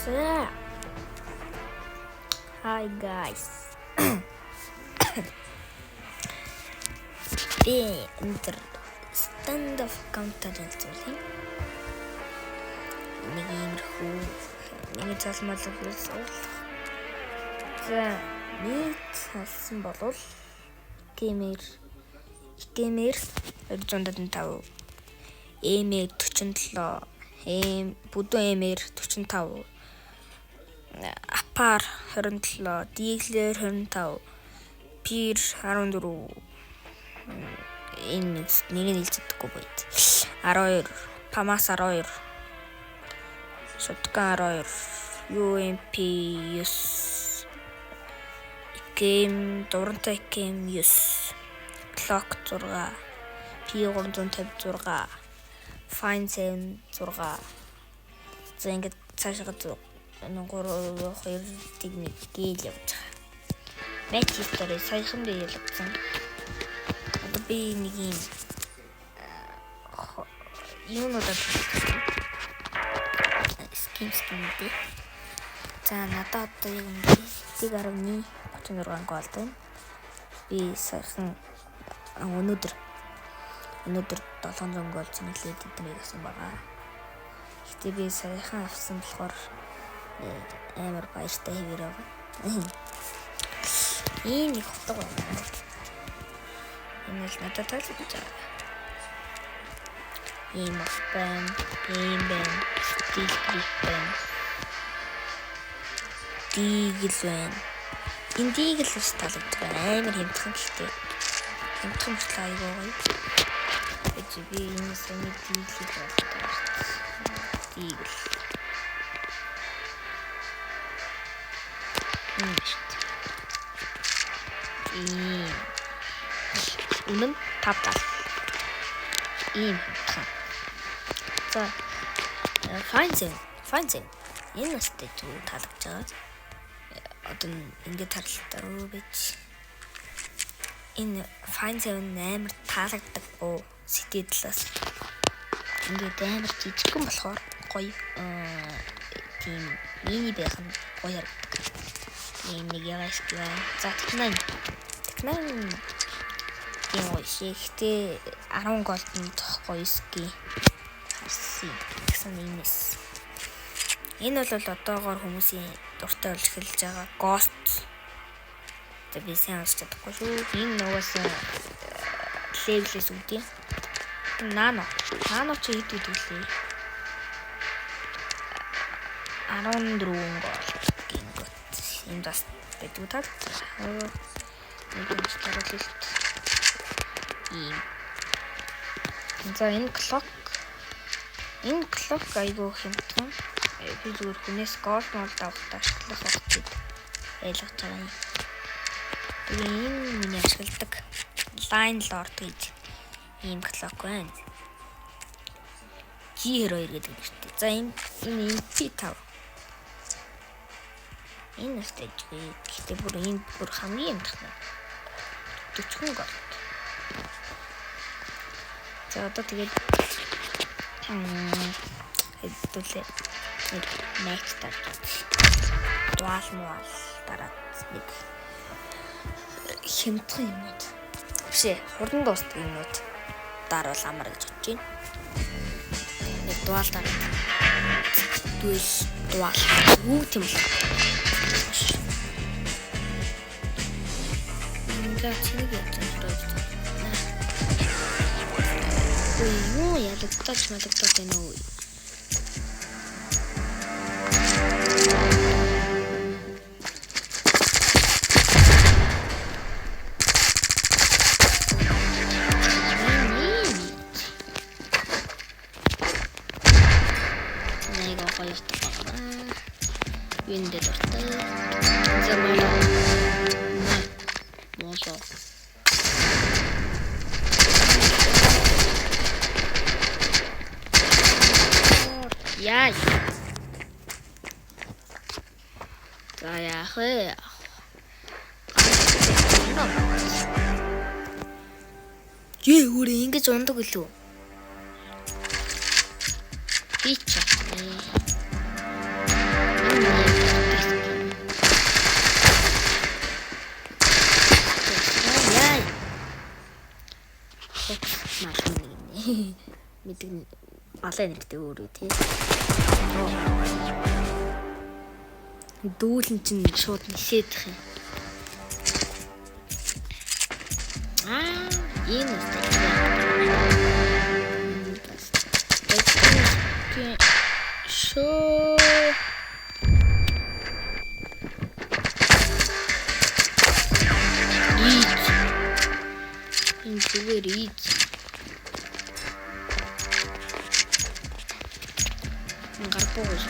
So, hi guys. Би энэ stand up comedy зүйлийн нэг иймэрхүү нэг залмал үлсэл. За, нэг салсан болвол геймер 275, эмэр 47, бүдүүн эмэр 45, апар 27, диглэр 25, пир 14, энэ нэг хэлцэдэггүй байд. 12, памас 12, шоткан 12, UMP 9, гейм дурантай гейм 9, clock 6, P356, fine 7 6. За ингээд цаашаа 3 техник гээл явж байгаа. Match history саяхан би ялгсан. Одоо би нэг юм юунуудад ским дээ. За надад одоо юм 1.36 гол байна. Би саяхан өнөөдөр 700 гол зэмлээд идэв гэсэн байгаа. Гэтэ би саяхан авсан болохоор амар баяртай хэвээр байгаа. Ийм их хутга байна. Энэ л надад таалагдсан. Ийм байна, стил байна. Дигл байна. Энэ дигл ус таалагдсан. Амар хэмтхэн гэхдээ хэмтхэн мөртлөө аягүй гоё. Би энэ сони диглийг байна. Дигл. Үнэн 5 ийм. За fine. Энэ настай зүг таалагдж байгаа. Одоо ингээд тарлалтаа байж. Энэ fine 7 амар таалагддаг оо сэтгэлээс. Ингээд амар жижигхэн болохоор гоё тийм мини байх нь гоё харагддаг. Нэг яаш гэх. За технайн юм ихтэй 10 голдон тохгүй ски харси гэсэн юмэс. Энэ бол одоогоор хүмүүсийн дуртай болж эхэлж байгаа Ghost. За би сайн уншиж чадахгүй шүү. Энэ нугасаа левлээс үүдээ. Нано чи хэд үлээ? 14 гол гингот. Энэ бас гэдэг утаа. Нэг юм старуулт. За энэ clock айгүй хэмтэн. Би зүгээр хүнээс гол мол давтаа ашиглах хэрэгцээд ойлгож байгаа юм. Тэгээ энэ миний ашигладаг line lord гэж ийм clock байна. G2 гэдэг юм шүү дээ. За энэ MP5. Энэ stage гэхдээ бүр хамгийн амтхан 40 гол. За одоо тэгээд хэдүүлээ нэг match тарж дуал дараа нэг хэмтхэн юмуд бишээ хурдан дуустдаг юмуд даруул амар гэж бодож байна. Нэг дуал дараа дуал юу тийм л ингээд чиний гэж юу ялагдаж байна уу? Нэг гоё байна. Виндэ дуртай. Мосо. Яа. За яах вэ? Үрээ ингэж ундаг үлээ. Би ч гэдэг нь балай нэртэй өөрөө тий. Дүүлэн чинь шууд нисэдэх юм. Энэ үстэй. Шоо. Энэ зүгээр ийц. Гарпоос.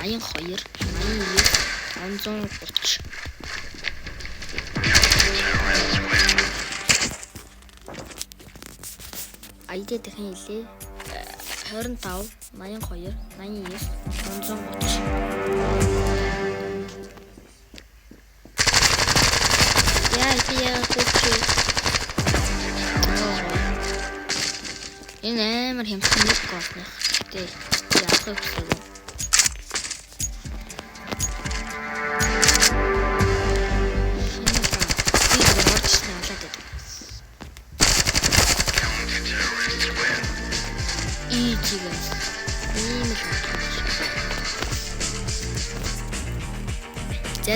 Аян 2, 89, 530. Айдэ дахин хэлээ. 25, 82, 89, 530. Яа гүчээ. Энэ амар хэмсэн нэг госнах. Тэ яах вэ?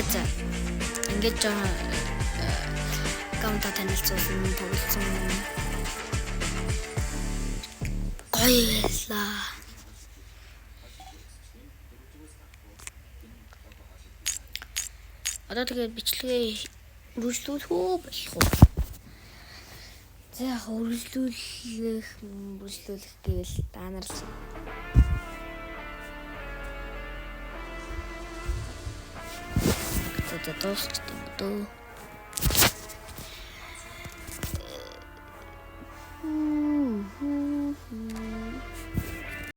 За ингээд жоо аккаунта танилцуулсан тоглосон гоё байлаа. Одоо тэгээд бичлэгээ үргэлжлүүлэх үү болох уу? За яг үргэлжлүүлэх гэвэл та нар за дуусчихсан дөө.